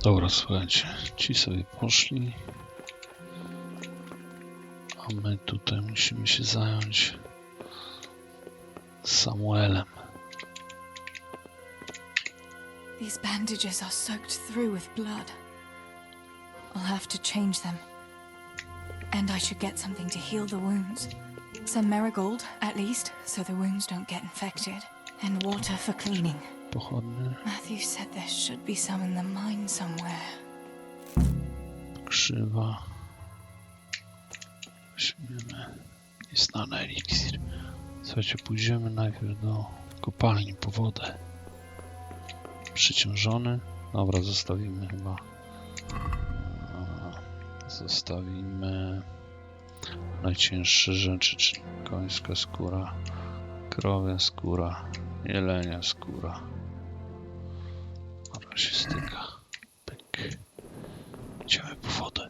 Dobra, słuchajcie, ci sobie poszli, a my tutaj musimy się zająć Samuelem. These bandages are soaked through with blood. I'll have to change them. And I should get something to heal the wounds. Some marigold, at least, so the wounds don't get infected. And water for cleaning. Pochodnie, Matthew said there should be some in the mine somewhere. krzywa. Weźmiemy nieznany eliksir. Słuchajcie, pójdziemy najpierw do kopalni po wodę. Przyciążony. Dobra, zostawimy chyba. Zostawimy najcięższe rzeczy, czyli końska skóra, krowia skóra, jelenia skóra. Dobra, się styka. Pyk. Idziemy po wodę.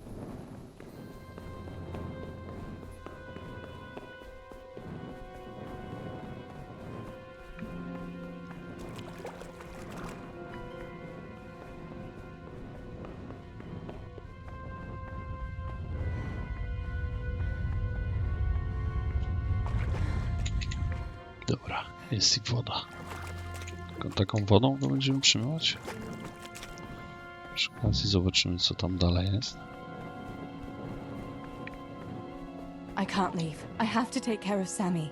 Dobra, jest i woda. Taką wodą go będziemy przymywać? Przy okazji zobaczymy, co tam dalej jest. I can't leave. I have to take care of Sammy.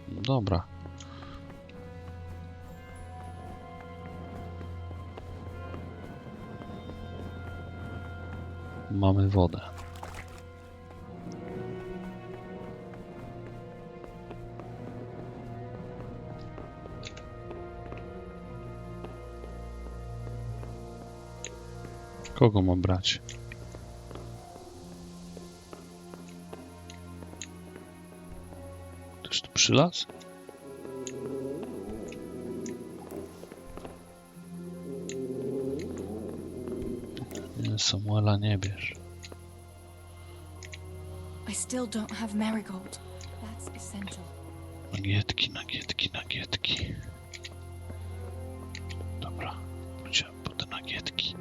Dobra. Mamy wodę. Kogo mam brać? Ktoś tu przylazł? Nie, Samuela nie bierz. I still don't have marigold. That's essential. Nagietki, nagietki, nagietki. Dobra, pójdziemy po te nagietki.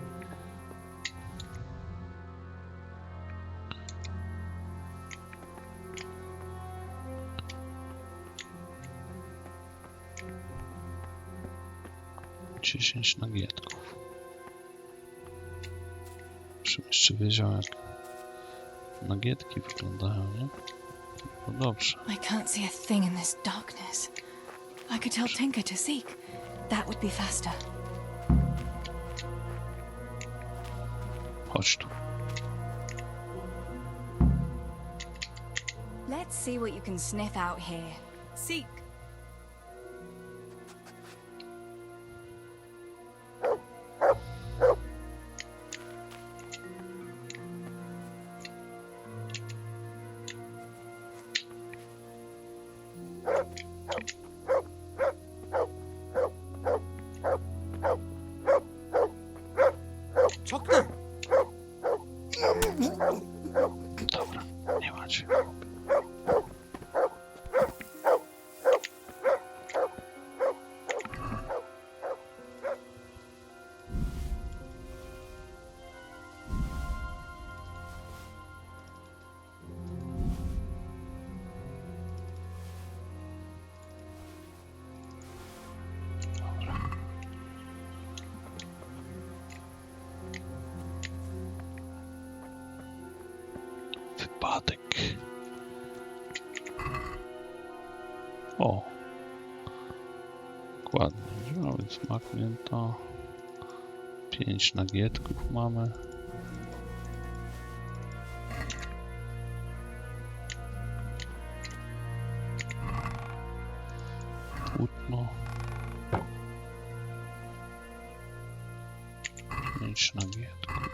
Dziesięć nagietków. Żebym jeszcze wiedział, jak nagietki wyglądają, nie? No dobrze. I can't see a thing in this darkness. I could tell Tinker to seek. That would be faster. Chodź tu. Let's see what you can sniff out here. Seek. Dobra, nie macie. Wypadek. O. Dokładnie. No więc maknięto. 5 nagietków mamy. Płótno. 5 nagietków.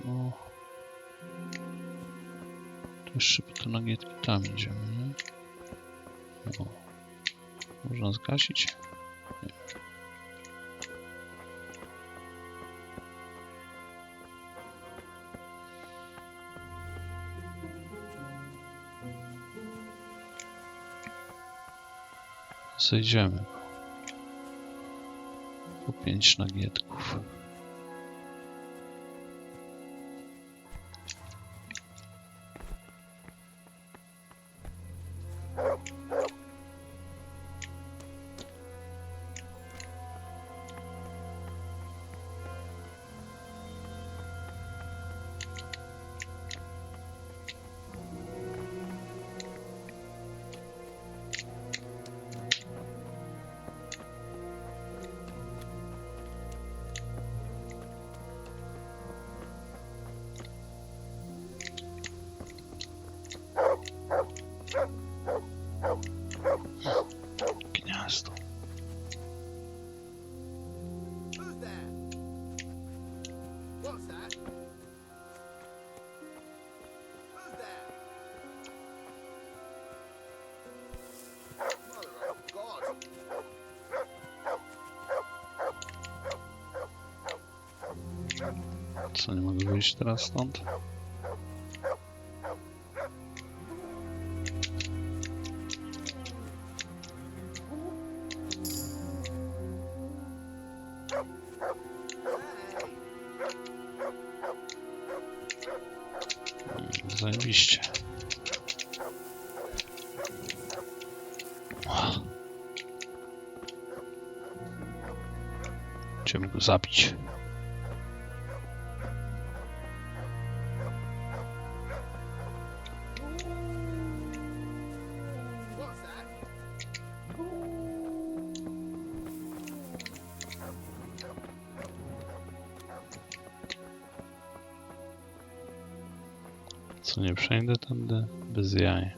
No. To jeszcze po te nagietki tam idziemy, nie? No. Można zgasić? Nie. Zejdziemy. Po 5 nagietków. Gniazdo. Who's there? What's that? Who's there? Mother of God! Co, nie mogę wyjść teraz stąd? Zajebiście. Chcemy go zabić. What's that? Co, nie przejdę tędy? Bez jaj.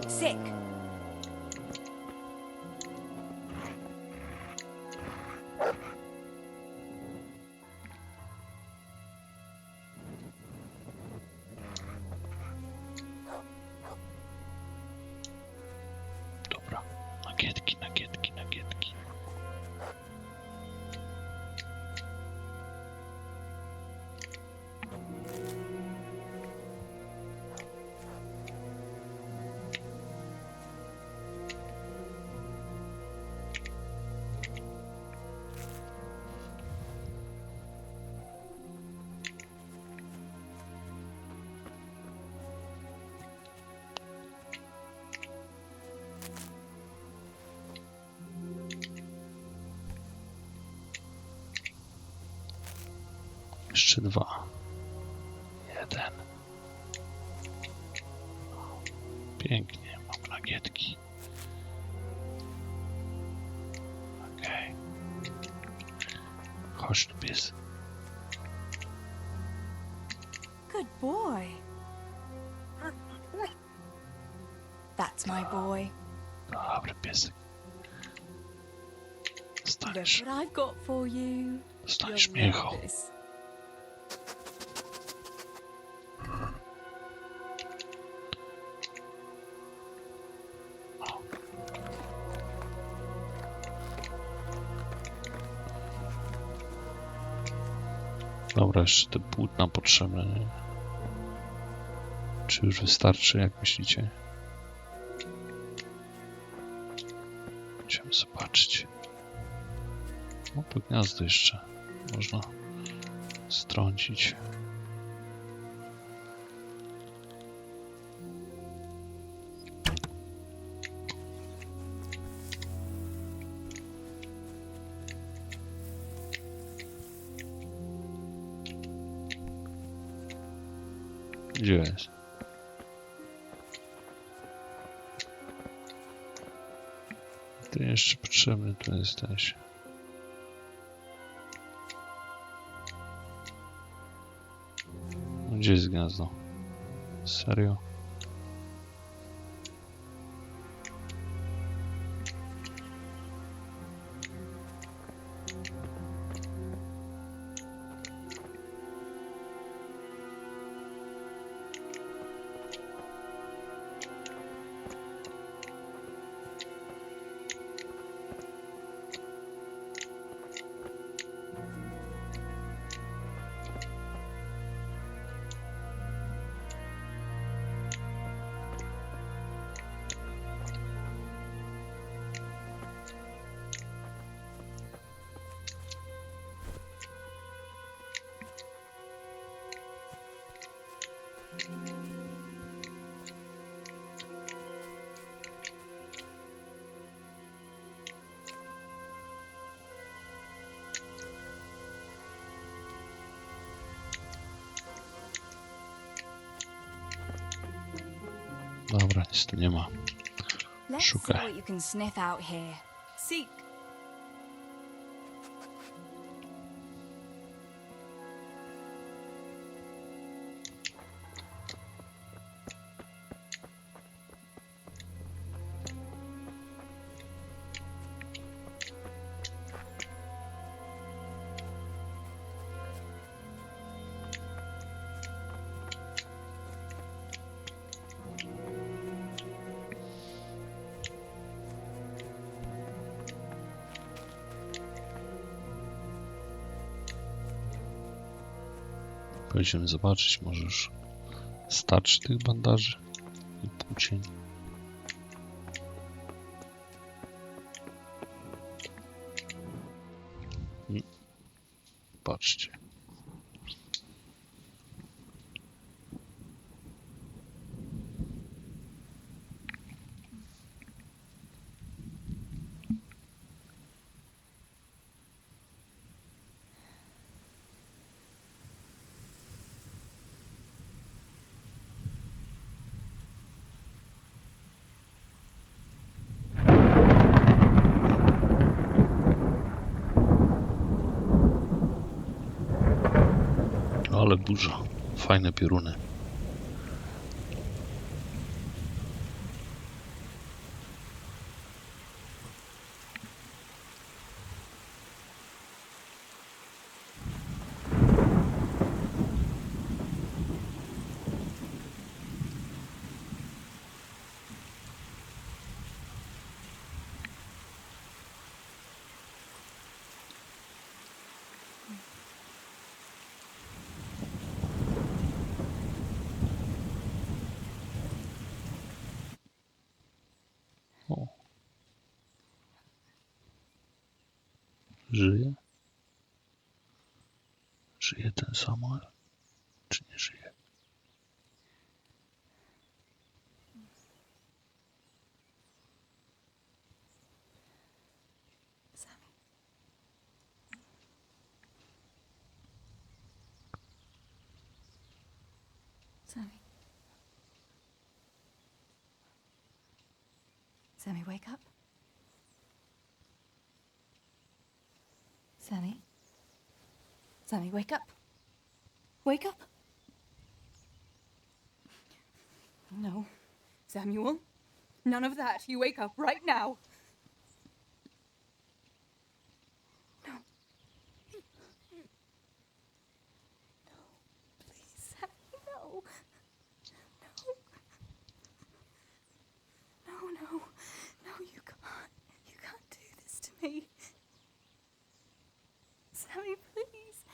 Sick. Dobra. Nagietki, nagietki, nagietki. Jeszcze 2. 1. Pięknie, mam nagietki. Okej. Chodź tu, pies. Good boy. That's my boy. Dobry piesek. Look Dostaniesz, what I've got for you. dostaniesz You'll mięcho. love this. Dobra, jeszcze te płótna potrzebne, nie? Czy już wystarczy, jak myślicie? Chciałem zobaczyć. No to gniazdo jeszcze można strącić. Gdzie jest? Ty jeszcze potrzebny tu jesteś. Gdzie jest gniazdo? Serio? Dobra, nic tu nie ma. Let's see Szukaj. what you can sniff out here. Seek. Pójdziemy zobaczyć, może już starczy tych bandaży i płócień. Patrzcie. Ale burza. Fajne pioruny. O. Żyje? Żyje ten Samuel? Czy nie żyje? Sammy. Sammy, wake up. Sammy. Sammy, wake up. Wake up. No. Samuel. None of that. You wake up right now. No. No. Please, Sammy, no. No. No, no. No, you can't. You can't do this to me. Sammy, please.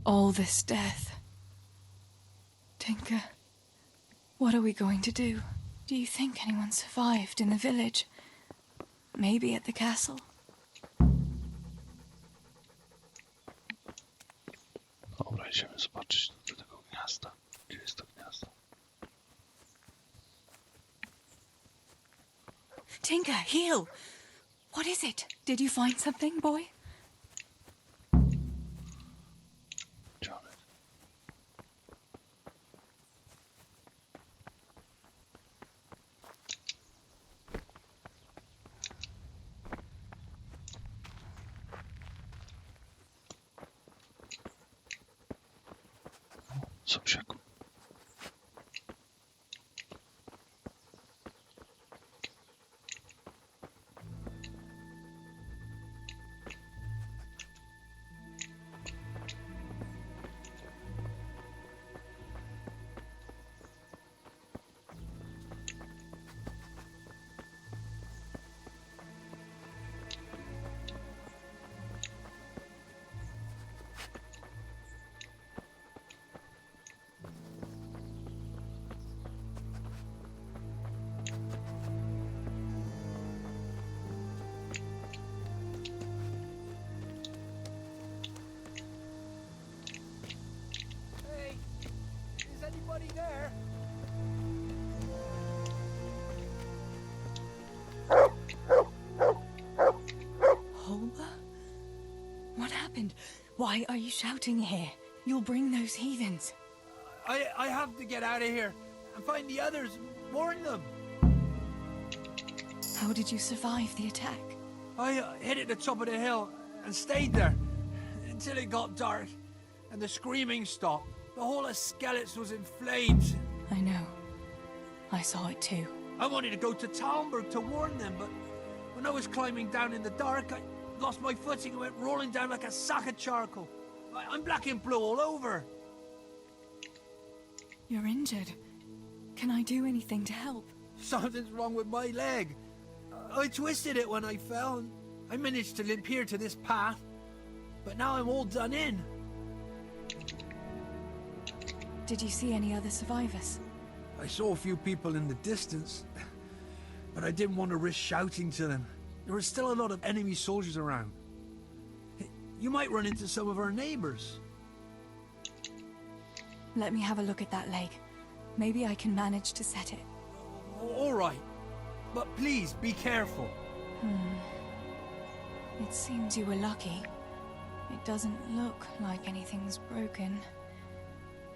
All this death. Tinker, what are we going to do? Do you think anyone survived in the village? Maybe at the castle? Dobra, idziemy zobaczyć do tego gniazda. Gdzie jest to gniazdo? Tinker, heal! What is it? Did you find something, boy? Gdzie on jest? Sąsiaku. Hey, is anybody there? Holba? What happened? Why are you shouting here? You'll bring those heathens. I have to get out of here and find the others. Warn them. How did you survive the attack? I hid at the top of the hill and stayed there until it got dark and the screaming stopped. The whole of Skalicy was in flames. I know. I saw it too. I wanted to go to Talmberg to warn them, but when I was climbing down in the dark, I lost my footing and went rolling down like a sack of charcoal. I'm black and blue all over. You're injured. Can I do anything to help? Something's wrong with my leg. I twisted it when I fell, and I managed to limp here to this path. But now I'm all done in. Did you see any other survivors? I saw a few people in the distance, but I didn't want to risk shouting to them. There were still a lot of enemy soldiers around. You might run into some of our neighbors. Let me have a look at that leg. Maybe I can manage to set it. All right, but please be careful. It seems you were lucky. It doesn't look like anything's broken.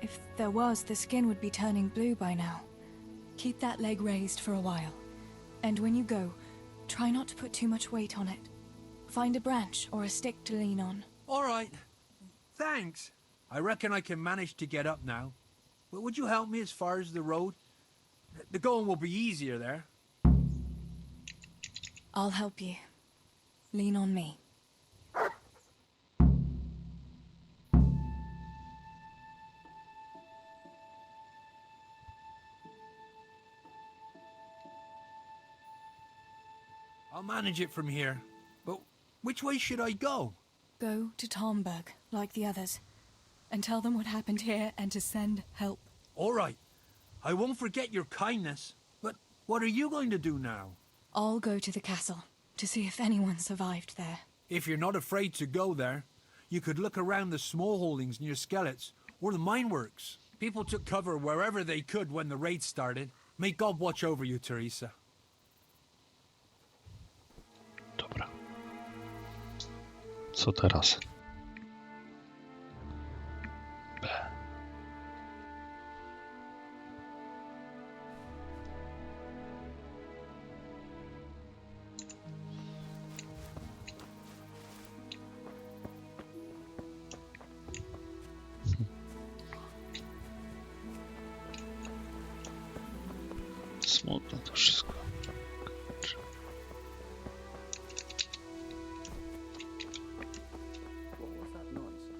If there was, the skin would be turning blue by now. Keep that leg raised for a while. And when you go, try not to put too much weight on it. Find a branch or a stick to lean on. All right, thanks. I reckon I can manage to get up now. But would you help me as far as the road? The going will be easier there. I'll help you. Lean on me. I'll manage it from here. But which way should I go? Go to Talmberg, like the others, and tell them what happened here and to send help. All right. I won't forget your kindness. But what are you going to do now? I'll go to the castle to see if anyone survived there. If you're not afraid to go there, you could look around the small holdings near Skalicy or the mine works. People took cover wherever they could when the raid started. May God watch over you, Teresa. Dobra. Co teraz? B. Smutne to wszystko. What was that noise?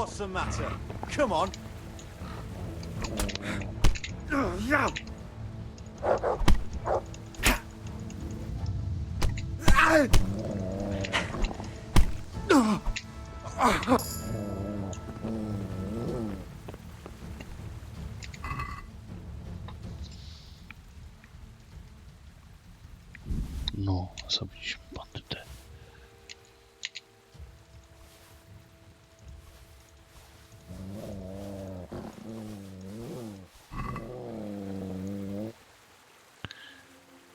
What's the matter? Come on. No, zabiliśmy bandytę.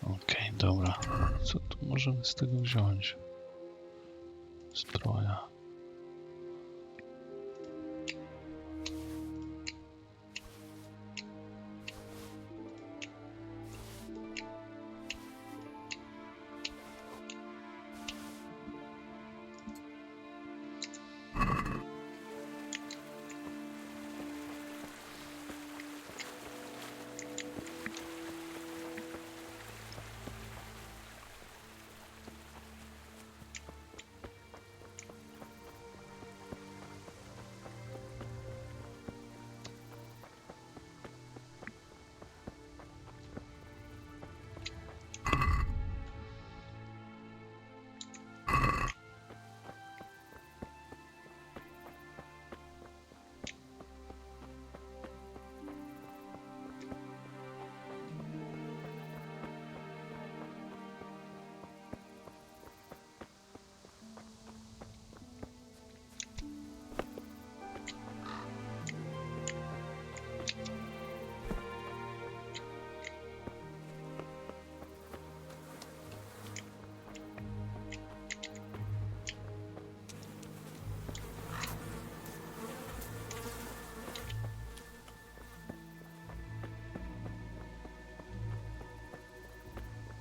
Okej, dobra. Co tu możemy z tego wziąć? Zbroja.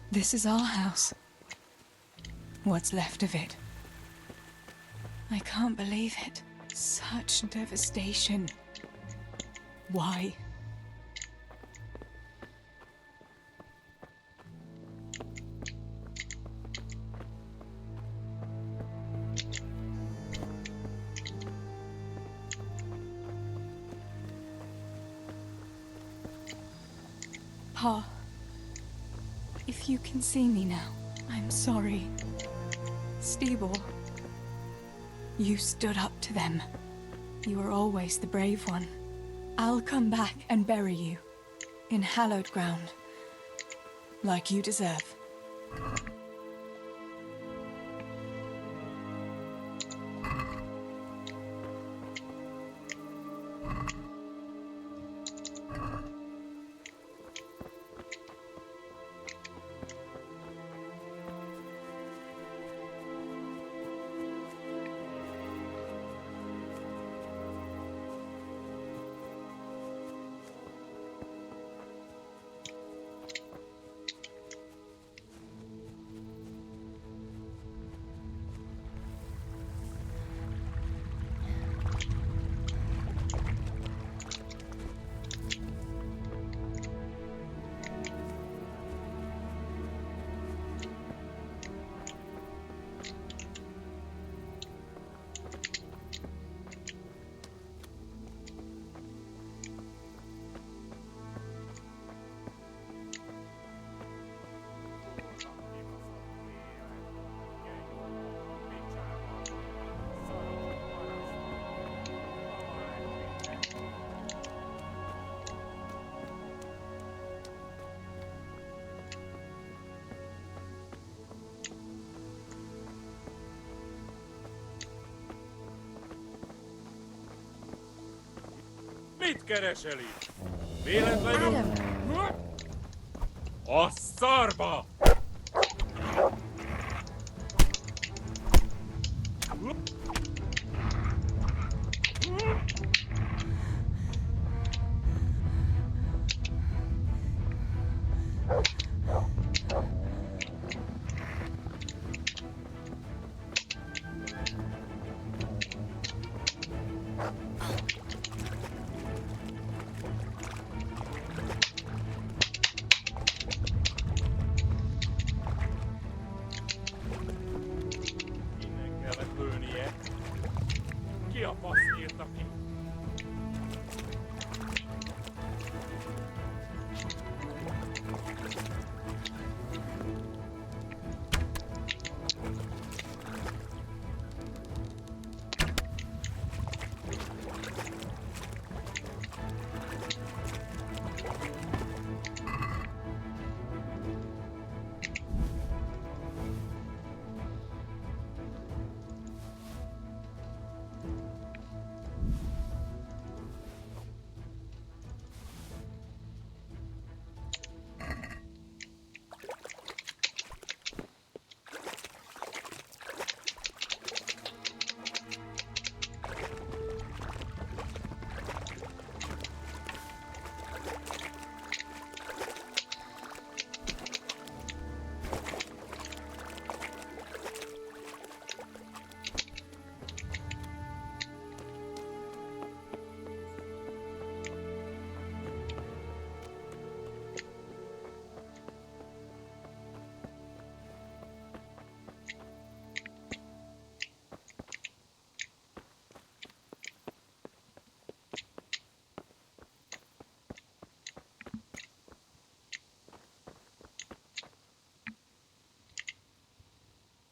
This is our house. What's left of it. I can't believe it. Such devastation. Why? Pa, if you can see me now, I'm sorry. Steeble, you stood up to them. You were always the brave one. I'll come back and bury you in hallowed ground, like you deserve. Mit kereseli? Véletlenül... A szarba! Innen kellett lőnie. Ki a fasz írta ki?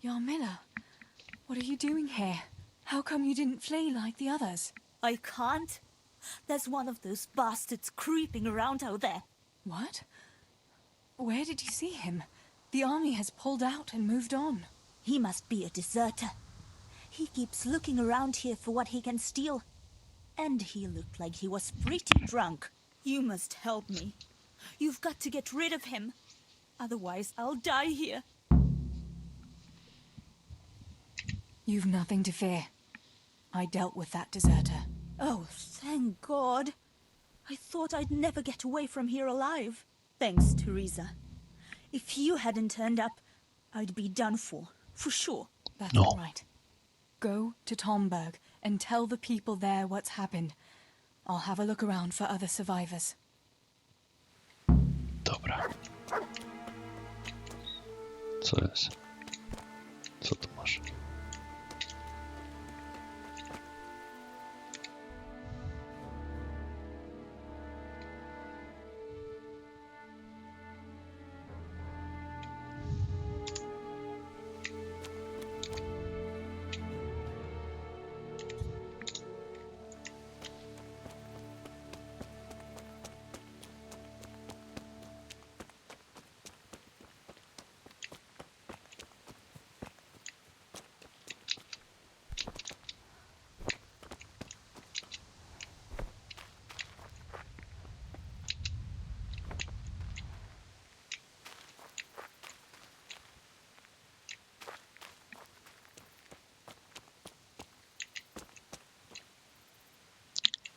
Yarmila, what are you doing here? How come you didn't flee like the others? I can't. There's one of those bastards creeping around out there. What? Where did you see him? The army has pulled out and moved on. He must be a deserter. He keeps looking around here for what he can steal. And he looked like he was pretty drunk. You must help me. You've got to get rid of him. Otherwise, I'll die here. You've nothing to fear. I dealt with that deserter. Oh, thank God. I thought I'd never get away from here alive. Thanks, Teresa. If you hadn't turned up, I'd be done for sure. That's No. all right. Go to Tomberg and tell the people there what's happened. I'll have a look around for other survivors. Dobra. Co jest? Co tu masz?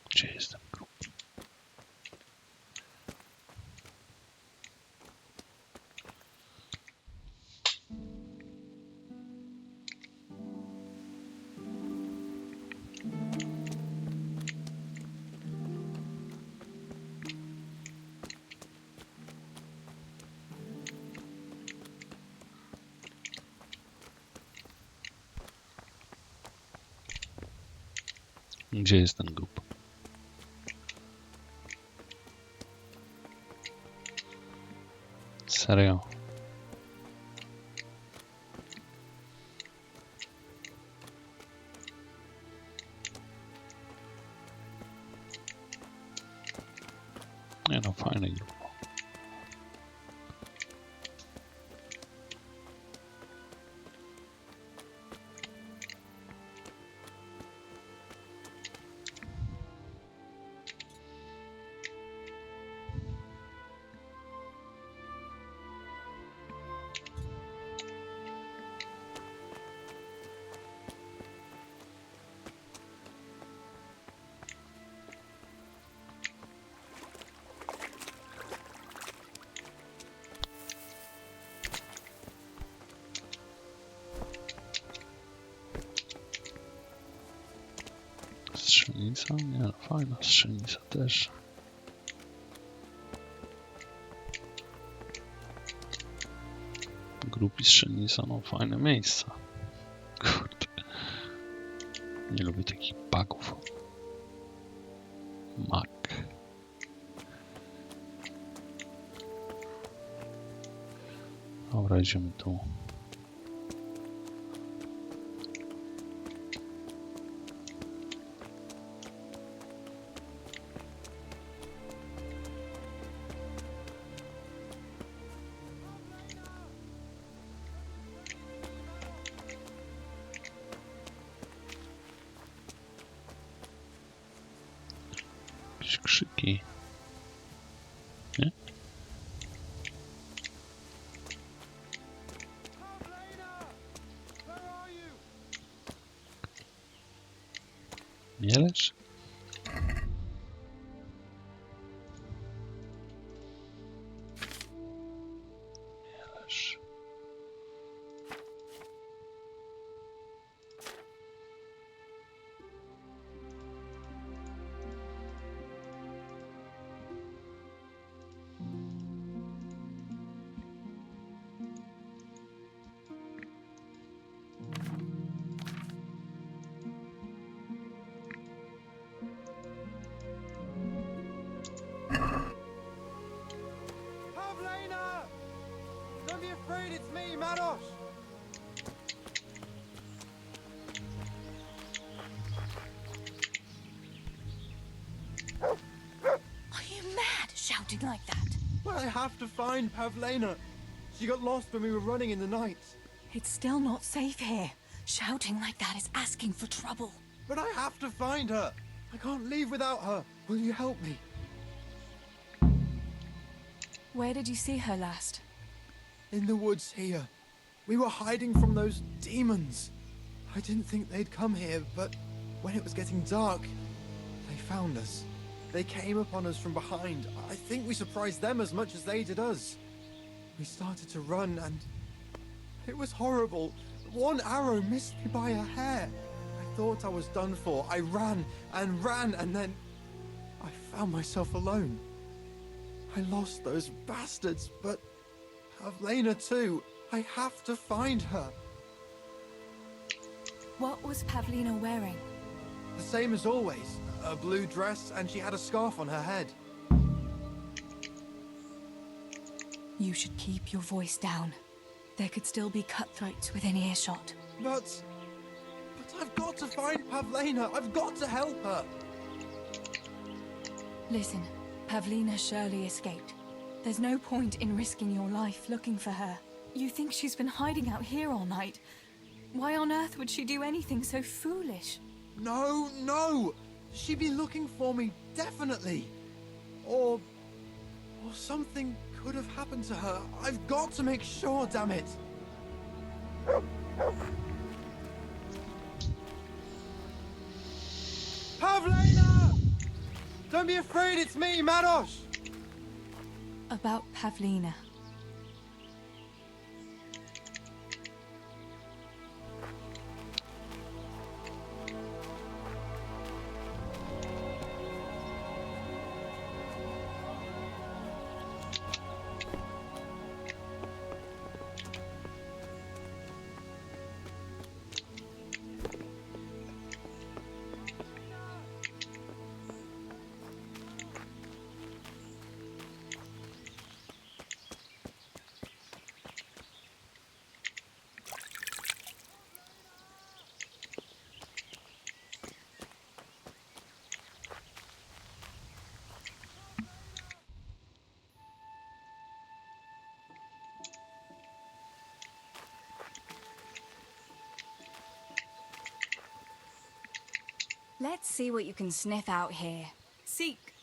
Gdzie jest ten grób? Gdzie jest ten grób? Serio? Nie no, fajny grób. Strzelnica? Nie no, fajna strzelnica też. Grup i strzelnica, no fajne miejsca. Kurde. Nie lubię takich bugów. Mak. Dobra, idziemy tu. Jakieś krzyki. Nie? Mielesz? Mielesz. Pavlina! Don't be afraid, it's me, Maros! I have to find Pavlena. She got lost when we were running in the night. It's still not safe here. Shouting like that is asking for trouble. But I have to find her. I can't leave without her. Will you help me? Where did you see her last? In the woods here. We were hiding from those demons. I didn't think they'd come here, but when it was getting dark, they found us. They came upon us from behind. I think we surprised them as much as they did us. We started to run and it was horrible. One arrow missed me by a hair. I thought I was done for. I ran and then I found myself alone. I lost those bastards, but Pavlena too. I have to find her. What was Pavlina wearing? The same as always. A blue dress, and she had a scarf on her head. You should keep your voice down. There could still be cutthroats within earshot. But I've got to find Pavlena. I've got to help her. Listen, Pavlina surely escaped. There's no point in risking your life looking for her. You think she's been hiding out here all night? Why on earth would she do anything so foolish? No! She'd be looking for me, definitely. Or something could have happened to her. I've got to make sure, damn it. Pavlena! Don't be afraid, it's me, Marosh! About Pavlina. Let's see what you can sniff out here. Seek.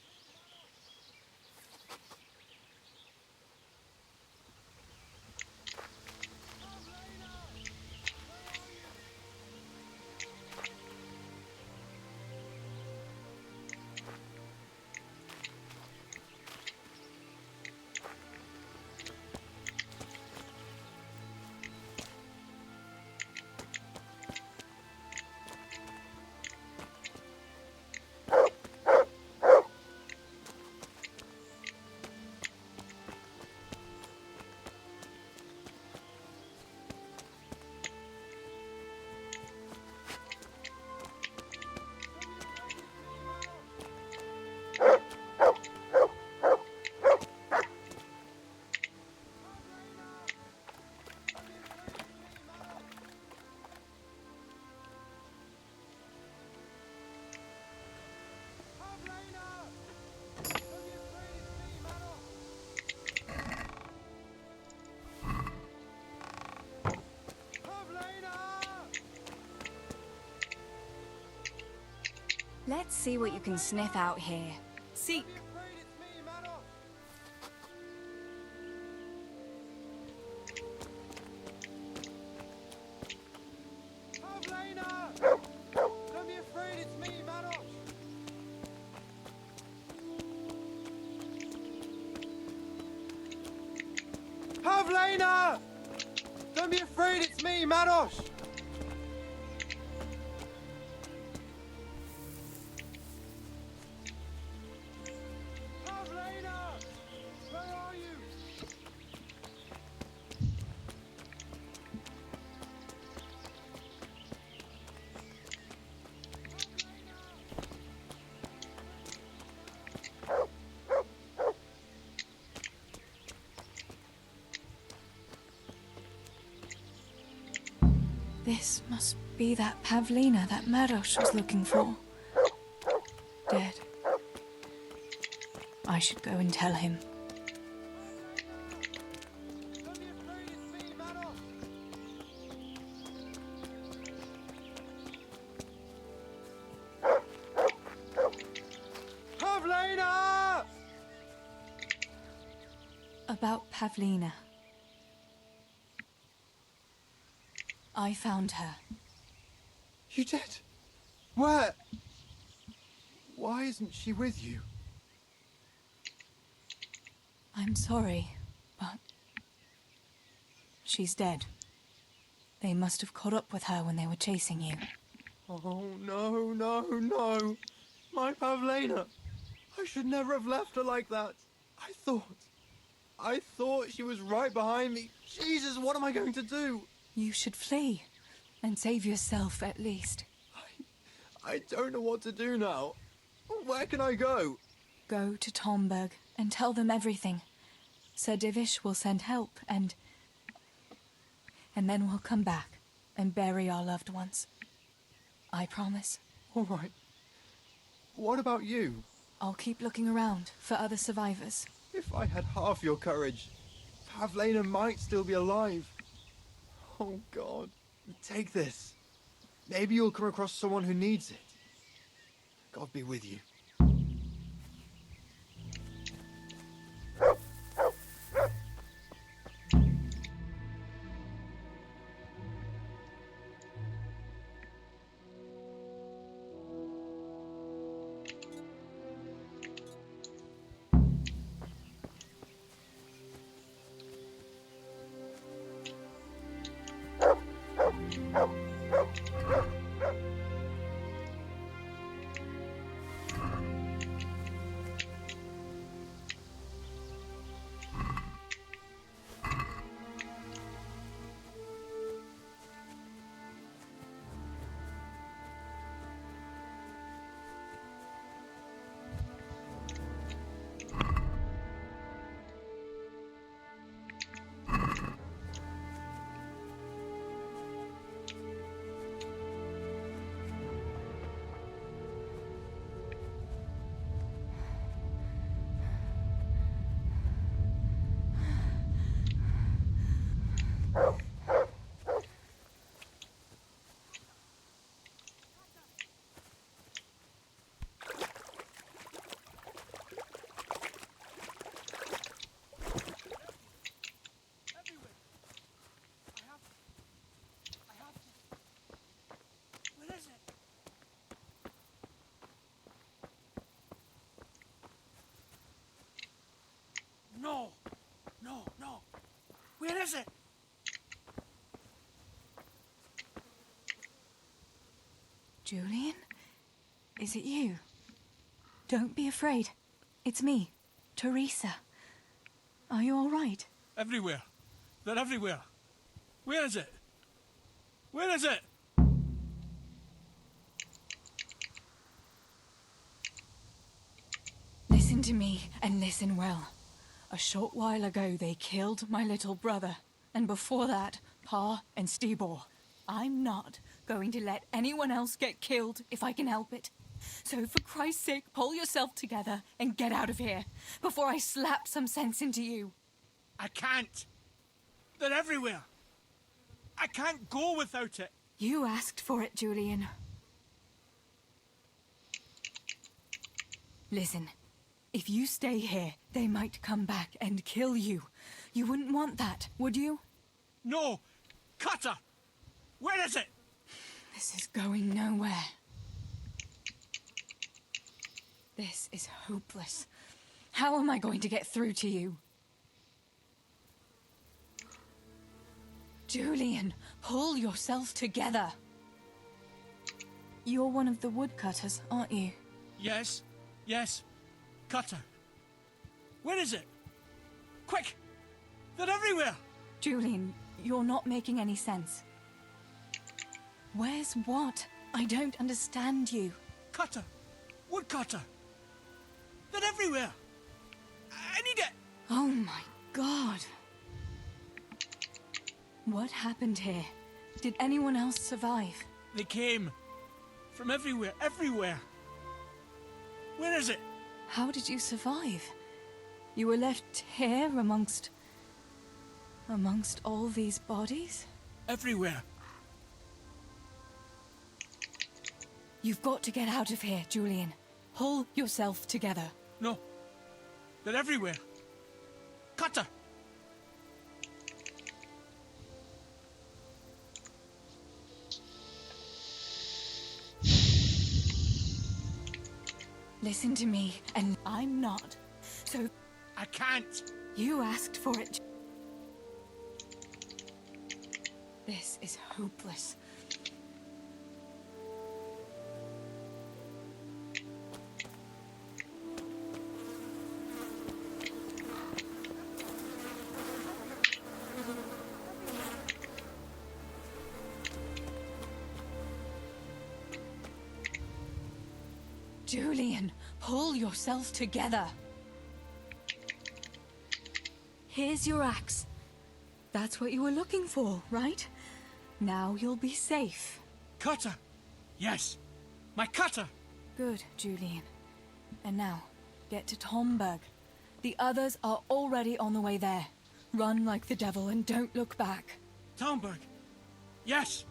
Let's see what you can sniff out here. Seek. Don't be afraid, it's me, Marosh! Pavlena! Don't be afraid, it's me, Marosh! Pavlena! Where are you? This must be that Pavlina that Marosh was looking for. Dead. I should go and tell him. about Pavlina? I found her. You did? Where? Why isn't she with you? I'm sorry, but she's dead. They must have caught up with her when they were chasing you. Oh, no, no, no. My Pavlina. I should never have left her like that. I thought she was right behind me. Jesus, what am I going to do? You should flee and save yourself at least. I don't know what to do now. Where can I go? Go to Tomberg and tell them everything. Sir Divish will send help and then we'll come back and bury our loved ones. I promise. All right. What about you? I'll keep looking around for other survivors. If I had half your courage, Pavlina might still be alive. Oh, God. Take this. Maybe you'll come across someone who needs it. God be with you. No! No, no! Where is it? Julian? Is it you? Don't be afraid. It's me, Teresa. Are you all right? Everywhere. They're everywhere. Where is it? Where is it? Listen to me and listen well. A short while ago they killed my little brother, and before that, Pa and Stibor. I'm not going to let anyone else get killed if I can help it. So for Christ's sake, pull yourself together and get out of here before I slap some sense into you. I can't. They're everywhere. I can't go without it. You asked for it, Julian. Listen, if you stay here, they might come back and kill you. You wouldn't want that, would you? No! Cutter! Where is it? This is going nowhere. This is hopeless. How am I going to get through to you? Julian, pull yourself together. You're one of the woodcutters, aren't you? Yes, yes. Cutter. Where is it? Quick! They're everywhere! Julian, you're not making any sense. Where's what? I don't understand you. Cutter! Woodcutter! They're everywhere! I need it! Oh my God. What happened here? Did anyone else survive? They came. From everywhere, everywhere. Where is it? How did you survive? You were left here amongst all these bodies? Everywhere. You've got to get out of here, Julian. Pull yourself together. No. They're everywhere. Cutter! Listen to me, and I'm not. So I can't. you asked for it. This is hopeless. Julian, pull yourself together. Here's your axe. That's what you were looking for, right? Now you'll be safe. Cutter. Yes. My cutter. Good, Julian. And now, get to Tomberg. The others are already on the way there. Run like the devil and don't look back. Tomberg. Yes.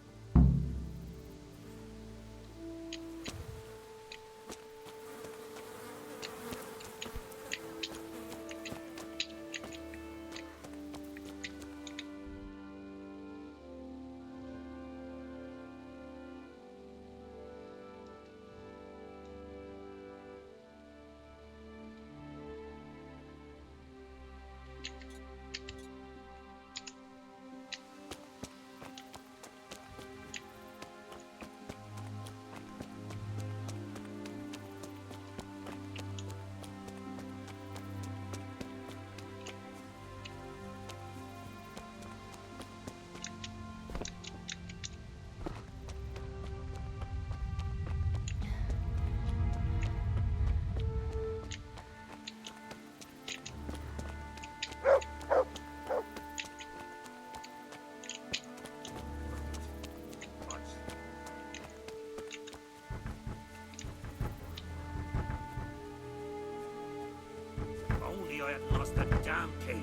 Only I had lost that damn key.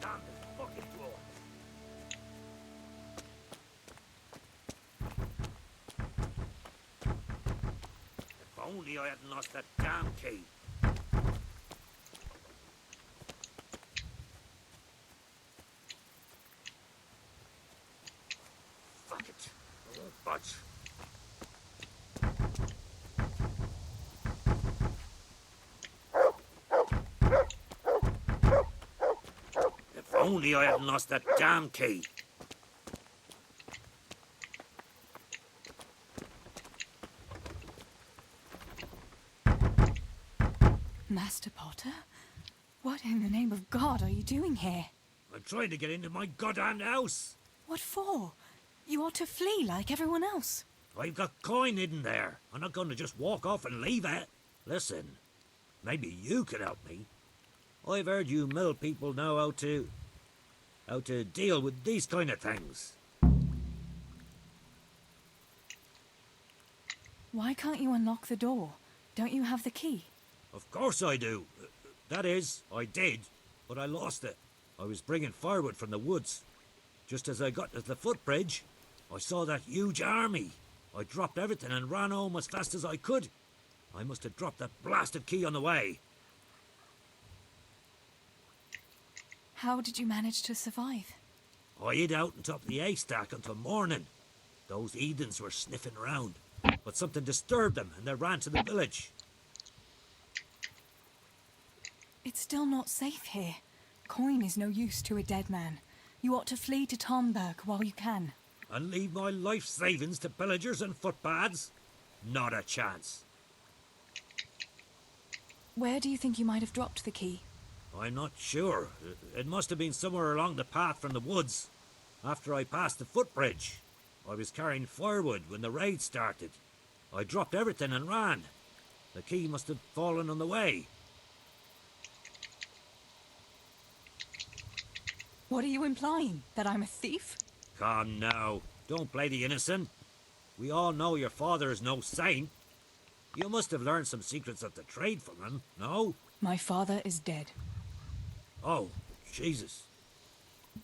Damn this fucking door. If only I hadn't lost that damn key. Fuck it. I won't budge. If only I hadn't lost that damn key. Master Potter? What in the name of God are you doing here? I'm trying to get into my goddamn house. What for? You ought to flee like everyone else. I've got coin hidden there. I'm not going to just walk off and leave it. Listen, maybe you can help me. I've heard you mill people know how to deal with these kind of things. Why can't you unlock the door? Don't you have the key? Of course I do. That is, I did, but I lost it. I was bringing firewood from the woods. Just as I got to the footbridge, I saw that huge army. I dropped everything and ran home as fast as I could. I must have dropped that blasted key on the way. How did you manage to survive? I hid out on top of the haystack until morning. Those heathens were sniffing around, but something disturbed them and they ran to the village. It's still not safe here. Coin is no use to a dead man. You ought to flee to Tomberg while you can. And leave my life savings to pillagers and footpads? Not a chance. Where do you think you might have dropped the key? I'm not sure. It must have been somewhere along the path from the woods. After I passed the footbridge. I was carrying firewood when the raid started. I dropped everything and ran. The key must have fallen on the way. What are you implying? That I'm a thief? Come now, don't play the innocent. We all know your father is no saint. You must have learned some secrets of the trade from him, no? My father is dead. Oh, Jesus.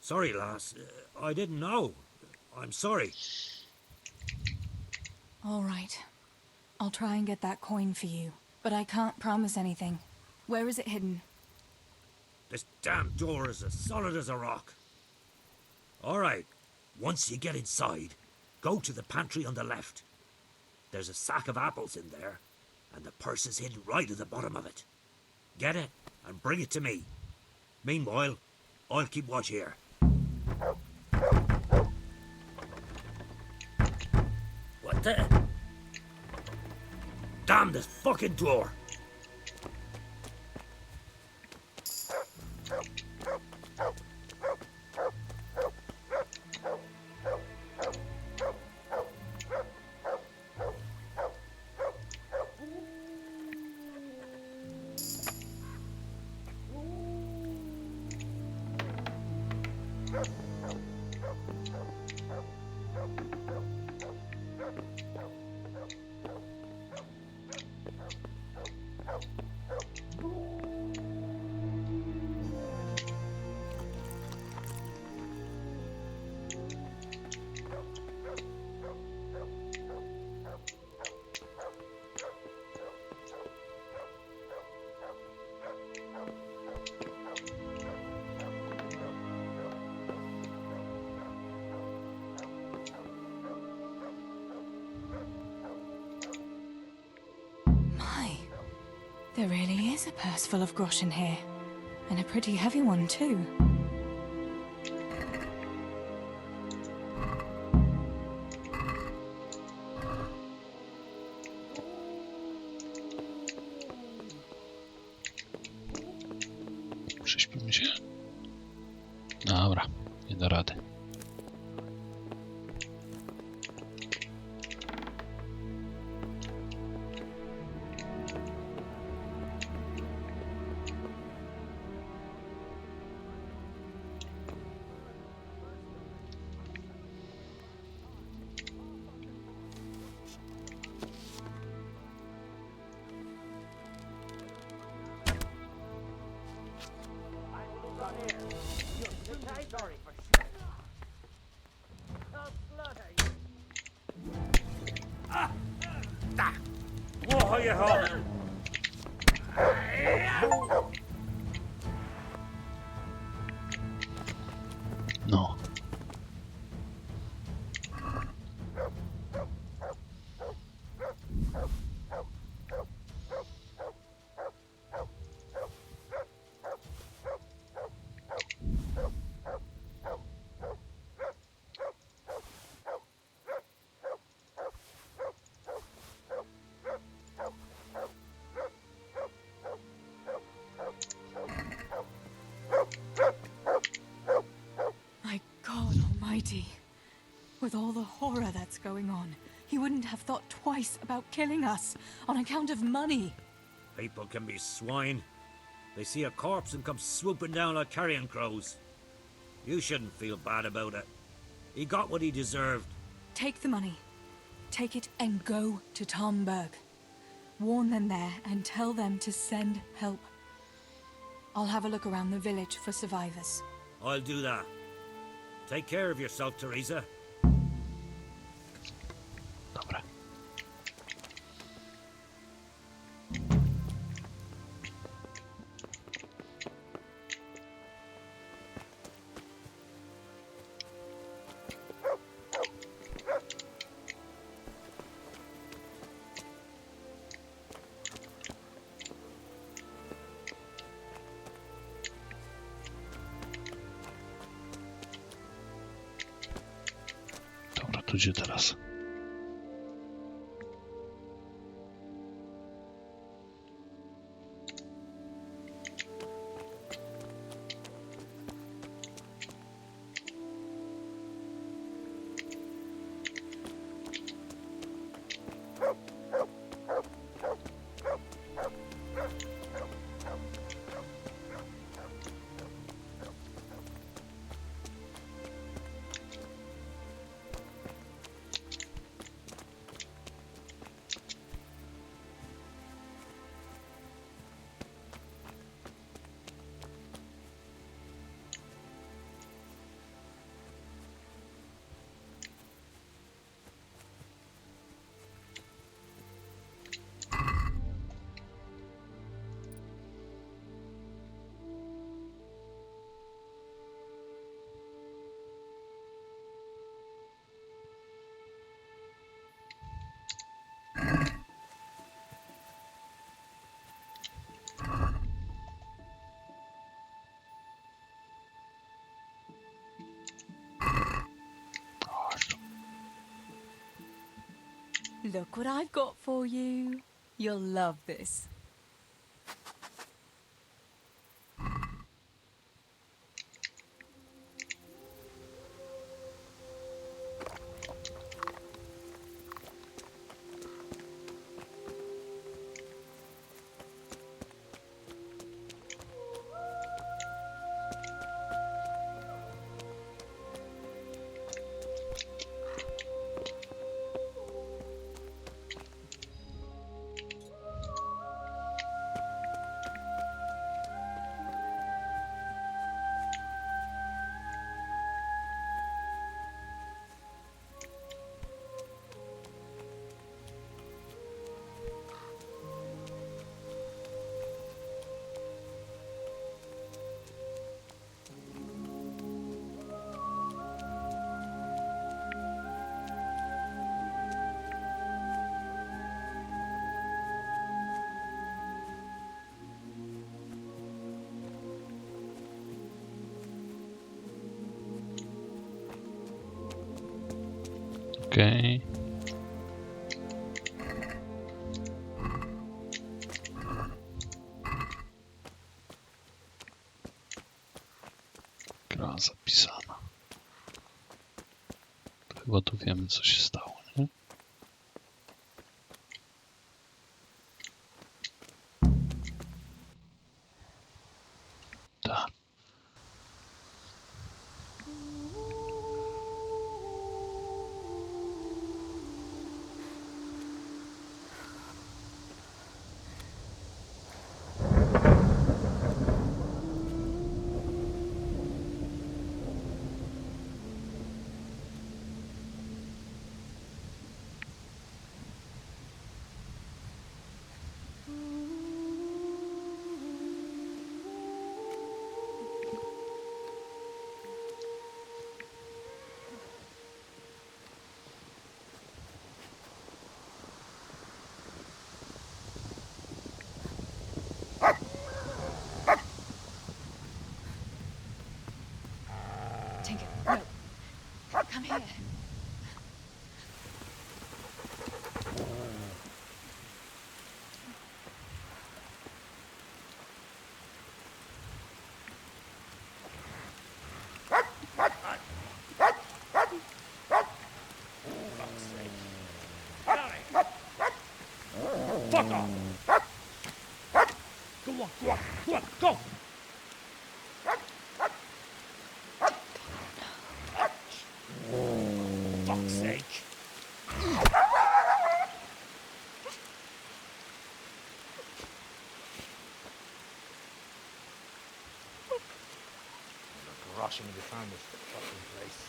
Sorry, lass. I didn't know. I'm sorry. All right. I'll try and get that coin for you. But I can't promise anything. Where is it hidden? This damn door is as solid as a rock. All right, once you get inside, Go to the pantry on the left. There's a sack of apples in there, and the purse is hidden right at the bottom of it. Get it and bring it to me. Meanwhile, I'll keep watch here. What the? Damn this fucking door! There really is a purse full of groschen here. And a pretty heavy one, too. Prześpimy się. Dobra, nie da rady. No. My God Almighty. With all the horror that's going on, he wouldn't have thought twice about killing us on account of money. People can be swine. They see a corpse and come swooping down like carrion crows. You shouldn't feel bad about it. He got what he deserved. Take the money. Take it and go to Tomberg. Warn them there and tell them to send help. I'll have a look around the village for survivors. I'll do that. Take care of yourself, Teresa. Dobra. Dobra, tu gdzie teraz? Look what I've got for you. You'll love this. Okej. Gra zapisana. To chyba tu wiemy, co się stało, nie? Tak. Tinker, no. Come here. Fuck off! Go on, go on, go on, go! Fuck's sake! Rushing to find this fucking place.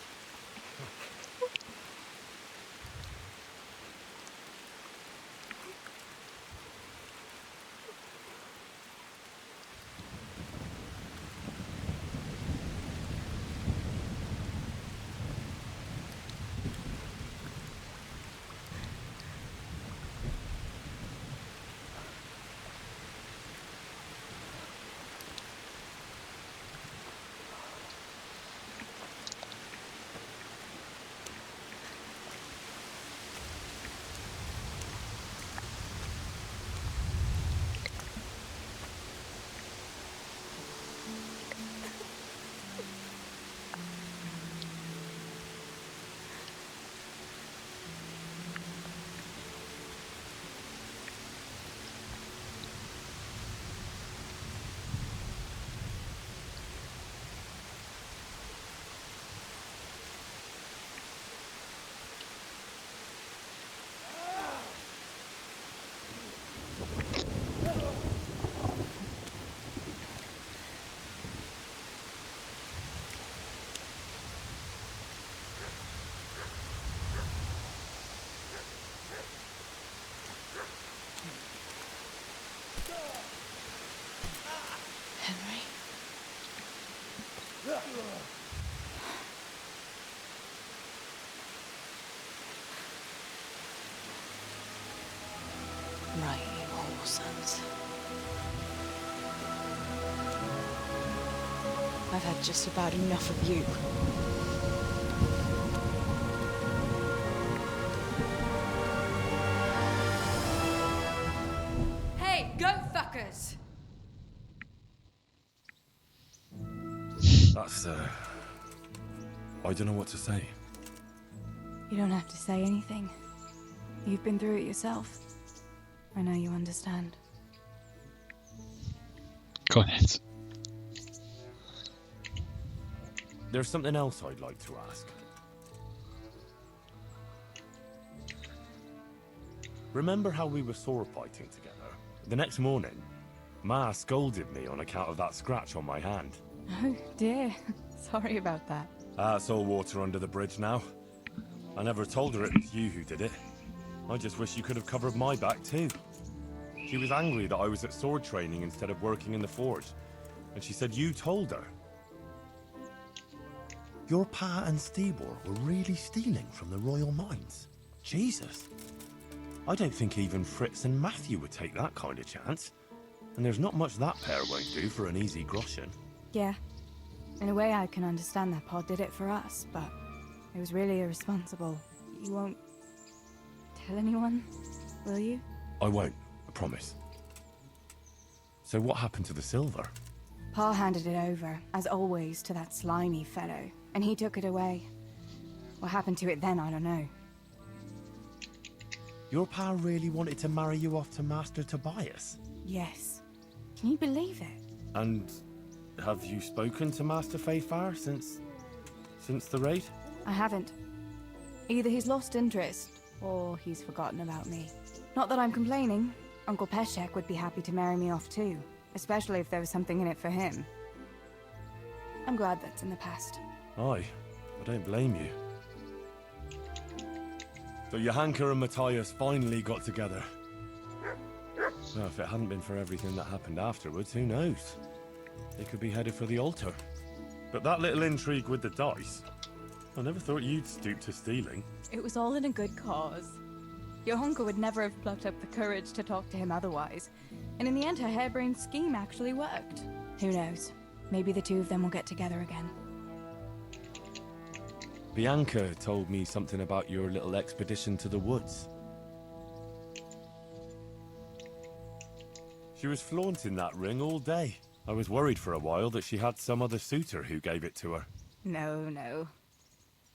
Henry? Right, you whole sons. I've had just about enough of you. That's, I don't know what to say. You don't have to say anything. You've been through it yourself. I know you understand. Koniec. There's something else I'd like to ask. Remember how we were sword fighting together? The next morning, Ma scolded me on account of that scratch on my hand. Oh dear. Sorry about that. It's all water under the bridge now. I never told her it was you who did it. I just wish you could have covered my back too. She was angry that I was at sword training instead of working in the forge. And she said you told her. Your pa and Stibor were really stealing from the royal mines. Jesus. I don't think even Fritz and Matthew would take that kind of chance. And there's not much that pair won't do for an easy groschen. Yeah. In a way I can understand that Pa did it for us, but it was really irresponsible. You won't tell anyone, will you? I won't, I promise. So what happened to the silver? Pa handed it over, as always, to that slimy fellow, and he took it away. What happened to it then, I don't know. Your pa really wanted to marry you off to Master Tobias? Yes. Can you believe it? And have you spoken to Master Fayfar since the raid? I haven't. Either he's lost interest, or he's forgotten about me. Not that I'm complaining. Uncle Peshek would be happy to marry me off too, especially if there was something in it for him. I'm glad that's in the past. Aye, I don't blame you. So Johanka and Matthias finally got together. Well, if it hadn't been for everything that happened afterwards, who knows? They could be headed for the altar. But that little intrigue with the dice, I never thought you'd stoop to stealing. It was all in a good cause. Johanka would never have plucked up the courage to talk to him otherwise. And in the end, her harebrained scheme actually worked. Who knows? Maybe the two of them will get together again. Bianca told me something about your little expedition to the woods. She was flaunting that ring all day. I was worried for a while that she had some other suitor who gave it to her. No.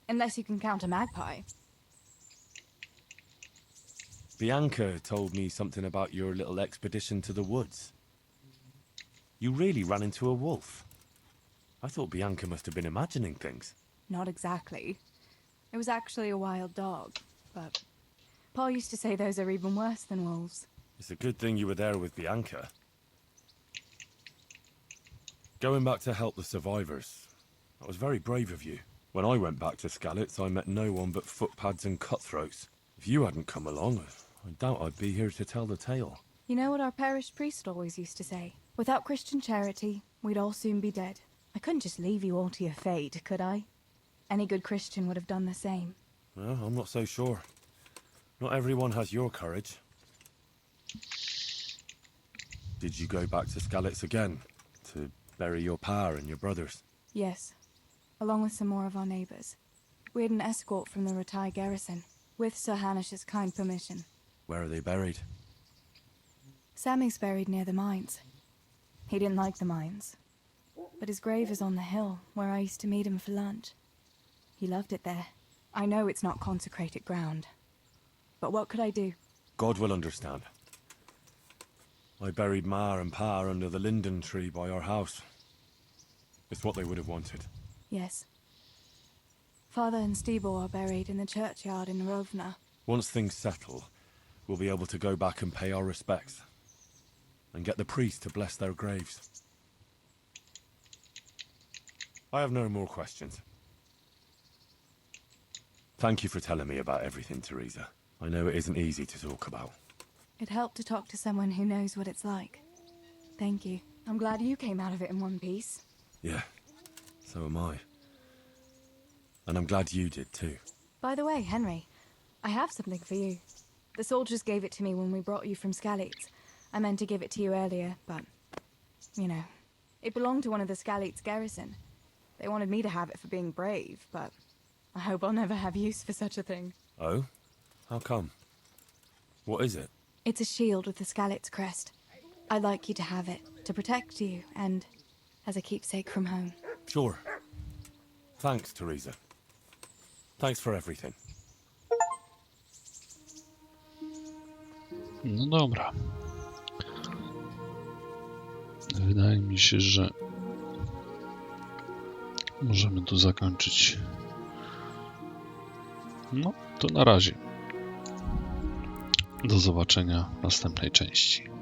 Unless you can count a magpie. Bianca told me something about your little expedition to the woods. You really ran into a wolf. I thought Bianca must have been imagining things. Not exactly. It was actually a wild dog, but Pa used to say those are even worse than wolves. It's a good thing you were there with Bianca. Going back to help the survivors, that was very brave of you. When I went back to Skalicy, I met no one but footpads and cutthroats. If you hadn't come along, I doubt I'd be here to tell the tale. You know what our parish priest always used to say? Without Christian charity, we'd all soon be dead. I couldn't just leave you all to your fate, could I? Any good Christian would have done the same. Well, I'm not so sure. Not everyone has your courage. Did you go back to Skalicy again? To bury your pa and your brothers? Yes, along with some more of our neighbours. We had an escort from the retired garrison, with Sir Hanish's kind permission. Where are they buried? Sammy's buried near the mines. He didn't like the mines, but his grave is on the hill where I used to meet him for lunch. He loved it there. I know it's not consecrated ground, but what could I do? God will understand. I buried Ma and Pa under the linden tree by our house. It's what they would have wanted. Yes. Father and Stibor are buried in the churchyard in Rovna. Once things settle, we'll be able to go back and pay our respects. And get the priest to bless their graves. I have no more questions. Thank you for telling me about everything, Teresa. I know it isn't easy to talk about. It helped to talk to someone who knows what it's like. Thank you. I'm glad you came out of it in one piece. Yeah, so am I. And I'm glad you did too. By the way, Henry, I have something for you. The soldiers gave it to me when we brought you from Skalicy. I meant to give it to you earlier, but, you know, it belonged to one of the Skalicy garrison. They wanted me to have it for being brave, but I hope I'll never have use for such a thing. Oh? How come? What is it? It's a shield with the Skalicy crest. I'd like you to have it, to protect you, and as a keepsake from home. Sure. Thanks, Teresa. Thanks for everything. No dobra. Wydaje mi się, że możemy tu zakończyć. No, to na razie. Do zobaczenia w następnej części.